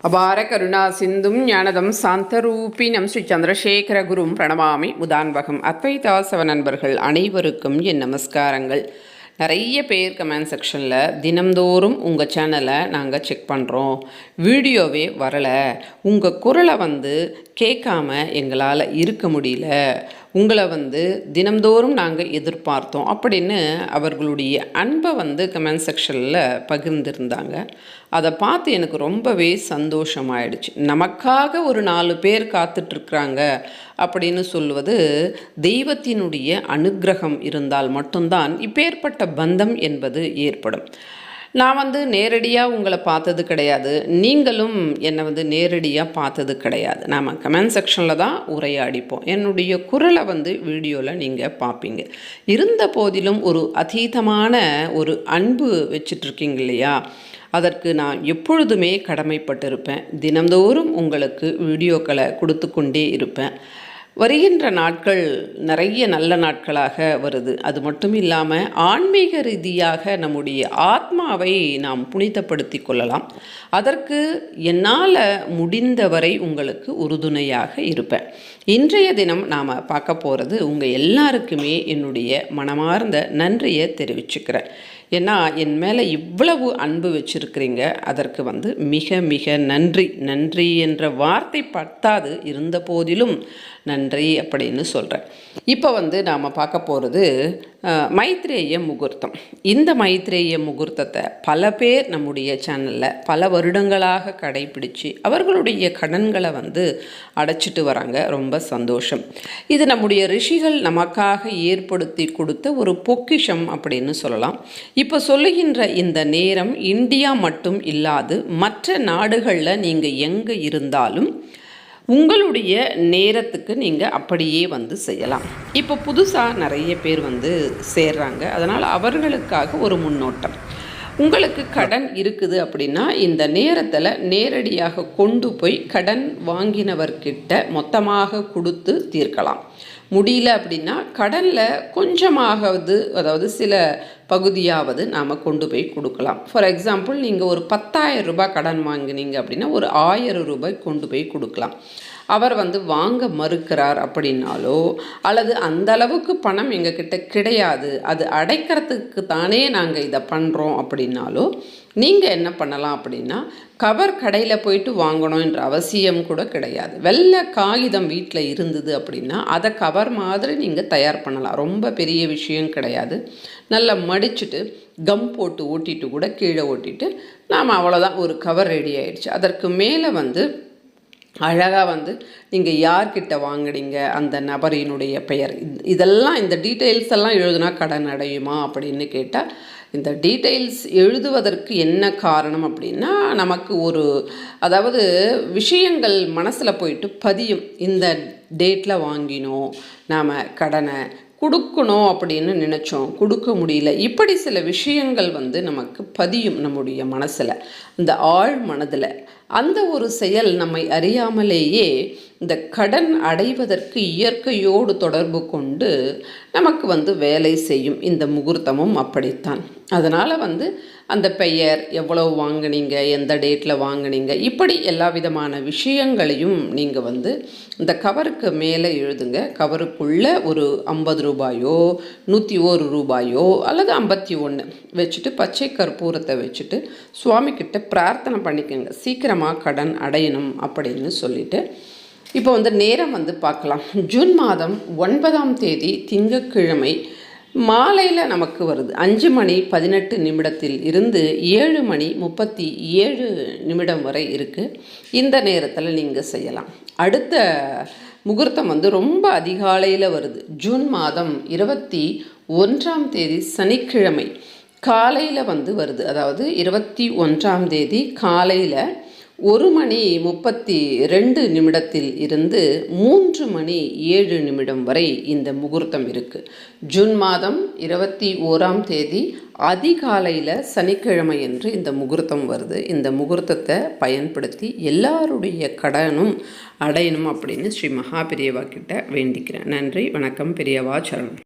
அபார கருணா சிந்தும் ஞானதம் சாந்தரூபினம் ஸ்ரீ சந்திரசேகர குரும் பிரணமாமி முதான்வகம். அத்வைதாசவ நண்பர்கள் அனைவருக்கும் என் நமஸ்காரங்கள். நிறைய பேர் கமெண்ட் செக்ஷனில் தினம்தோறும் உங்கள் சேனலை நாங்கள் செக் பண்ணுறோம், வீடியோவே வரலை, உங்கள் குரலை கேட்காம எங்களால் இருக்க முடியல, உங்களை தினம்தோறும் நாங்கள் எதிர்பார்த்தோம் அப்படின்னு அவர்களுடைய அன்பை கமெண்ட் செக்ஷனில் பகிர்ந்திருந்தாங்க. அதை பார்த்து எனக்கு ரொம்பவே சந்தோஷமாயிடுச்சு. நமக்காக ஒரு 4 பேர் காத்துட்ருக்குறாங்க அப்படின்னு சொல்வது தெய்வத்தினுடைய அனுக்கிரகம் இருந்தால் மட்டும்தான் இப்பேற்பட்ட பந்தம் என்பது ஏற்படும். நான் நேரடியாக உங்களை பார்த்தது கிடையாது, நீங்களும் என்னை நேரடியாக பார்த்தது கிடையாது. நாம் கமெண்ட் செக்ஷனில் தான் உரையாடிப்போம். என்னுடைய குரலை வீடியோவில் நீங்கள் பார்ப்பீங்க. இருந்த போதிலும் ஒரு அதீதமான ஒரு அன்பு வச்சிட்ருக்கீங்க இல்லையா, அதற்கு நான் எப்பொழுதுமே கடமைப்பட்டிருப்பேன். தினந்தோறும் உங்களுக்கு வீடியோக்களை கொடுத்து கொண்டே இருப்பேன். வருகின்ற நாட்கள் நிறைய நல்ல நாட்களாக வருது. அது மட்டும் இல்லாமல் ஆன்மீக ரீதியாக நம்முடைய ஆத்மாவை நாம் புனிதப்படுத்தி கொள்ளலாம். அதற்கு என்னால் முடிந்தவரை உங்களுக்கு உறுதுணையாக இருப்பேன். இன்றைய தினம் நாம் பார்க்க போகிறது உங்கள் எல்லாருக்குமே என்னுடைய மனமார்ந்த நன்றியை தெரிவிச்சுக்கிறேன். ஏன்னா என் மேலே இவ்வளவு அன்பு வச்சுருக்கிறீங்க, அதற்கு மிக மிக நன்றி. நன்றி என்ற வார்த்தை பத்தாது, இருந்த போதிலும் நன்றி அப்படின்னு சொல்கிறேன். இப்போ நாம் பார்க்க போகிறது மைத்ரேய முகூர்த்தம். இந்த மைத்ரேய முகூர்த்தத்தை பல பேர் நம்முடைய சேனலில் பல வருடங்களாக கடைபிடித்து அவர்களுடைய கடன்களை அடைச்சிட்டு வராங்க. ரொம்ப சந்தோஷம். இது நம்முடைய ரிஷிகள் நமக்காக ஏற்படுத்தி கொடுத்த ஒரு பொக்கிஷம் அப்படின்னு சொல்லலாம். இப்போ சொல்லுகின்ற இந்த நேரம் இந்தியா மட்டும் இல்லாது மற்ற நாடுகளில் நீங்கள் எங்கே இருந்தாலும் உங்களுடைய நேரத்துக்கு நீங்கள் அப்படியே செய்யலாம். இப்போ புதுசாக நிறைய பேர் சேர்றாங்க. அதனால் அவர்களுக்காக ஒரு முன்னோட்டம். உங்களுக்கு கடன் இருக்குது அப்படின்னா இந்த நேரத்தில் நேரடியாக கொண்டு போய் கடன் வாங்கினவர்கிட்ட மொத்தமாக கொடுத்து தீர்க்கலாம். முடியல அப்படின்னா கடனில் கொஞ்சமாகவது, அதாவது சில பகுதியாவது நாம் கொண்டு போய் கொடுக்கலாம். ஃபார் எக்ஸாம்பிள், நீங்கள் ஒரு 10,000 ரூபாய் கடன் வாங்கினீங்க அப்படின்னா ஒரு 1000 ரூபாய் கொண்டு போய் கொடுக்கலாம். அவர் வாங்க மறுக்கிறார் அப்படின்னாலோ, அல்லது அந்த அளவுக்கு பணம் எங்ககிட்ட கிடையாது, அது அடைக்கிறதுக்கு தானே நாங்கள் இதை பண்ணுறோம் அப்படின்னாலோ, நீங்கள் என்ன பண்ணலாம் அப்படின்னா, கவர் கடையில் போயிட்டு வாங்கணும் என்ற அவசியம் கூட கிடையாது. வெள்ளை காகிதம் வீட்டில் இருந்தது அப்படின்னா அதை கவர் மாதிரி நீங்கள் தயார் பண்ணலாம். ரொம்ப பெரிய விஷயம் கிடையாது. நல்லா மடிச்சுட்டு கம் போட்டு ஓட்டிட்டு கூட கீழே ஓட்டிட்டு நாம் அவ்வளோதான், ஒரு கவர் ரெடி ஆயிடுச்சு. அதற்கு மேலே அழகாக நீங்கள் யார்கிட்ட வாங்கினீங்க, அந்த நபரினுடைய பெயர், இதெல்லாம் இந்த டீட்டெயில்ஸ் எல்லாம் எழுதுனா கடன் அடையுமா அப்படின்னு கேட்டால், இந்த டீட்டெயில்ஸ் எழுதுவதற்கு என்ன காரணம் அப்படின்னா, நமக்கு அதாவது விஷயங்கள் மனசில் போயிட்டு பதியும். இந்த டேட்டில் வாங்கினோம், நாம் கடனை கொடுக்கணும் அப்படின்னு நினச்சோம், கொடுக்க முடியல, இப்படி சில விஷயங்கள் நமக்கு பதியும் நம்முடைய மனசில், இந்த ஆழ் மனதில். அந்த ஒரு செயல் நம்மை அறியாமலேயே இந்த கடன் அடைவதற்கு இயற்கையோடு தொடர்பு கொண்டு நமக்கு வேலை செய்யும். இந்த முகூர்த்தமும் அப்படித்தான். அதனால் அந்த பெயர், எவ்வளவு வாங்கினீங்க, எந்த டேட்டில் வாங்கினீங்க, இப்படி எல்லா விதமான விஷயங்களையும் நீங்கள் இந்த கவருக்கு மேலே எழுதுங்க. கவருக்குள்ளே ஒரு 50 ரூபாயோ 101 ரூபாயோ அல்லது 51 வச்சுட்டு பச்சை கற்பூரத்தை வச்சுட்டு சுவாமிக்கிட்ட பிரார்த்தனை பண்ணிக்கோங்க, சீக்கிரமாக கடன் அடையணும் அப்படின்னு சொல்லிட்டு. இப்போ நேரம் பார்க்கலாம். ஜூன் மாதம் 9ஆம் தேதி திங்கட்கிழமை மாலையில் நமக்கு வருது. 5:18 இருந்து 7:37 வரை இருக்குது. இந்த நேரத்தில் நீங்கள் செய்யலாம். அடுத்த முகூர்த்தம் ரொம்ப அதிகாலையில் வருது. ஜூன் மாதம் 21ஆம் தேதி சனிக்கிழமை காலையில் வருது. அதாவது 21ஆம் தேதி காலையில் 1:32 இருந்து 3:07 வரை இந்த முகூர்த்தம் இருக்குது. ஜூன் மாதம் 21ஆம் தேதி அதிகாலையில் சனிக்கிழமை என்று இந்த முகூர்த்தம் வருது. இந்த முகூர்த்தத்தை பயன்படுத்தி எல்லாருடைய கடனும் அடையணும் அப்படின்னு ஸ்ரீ மகா பெரியவா கிட்ட வேண்டிக்கிறேன். நன்றி, வணக்கம். பெரியவா சரணம்.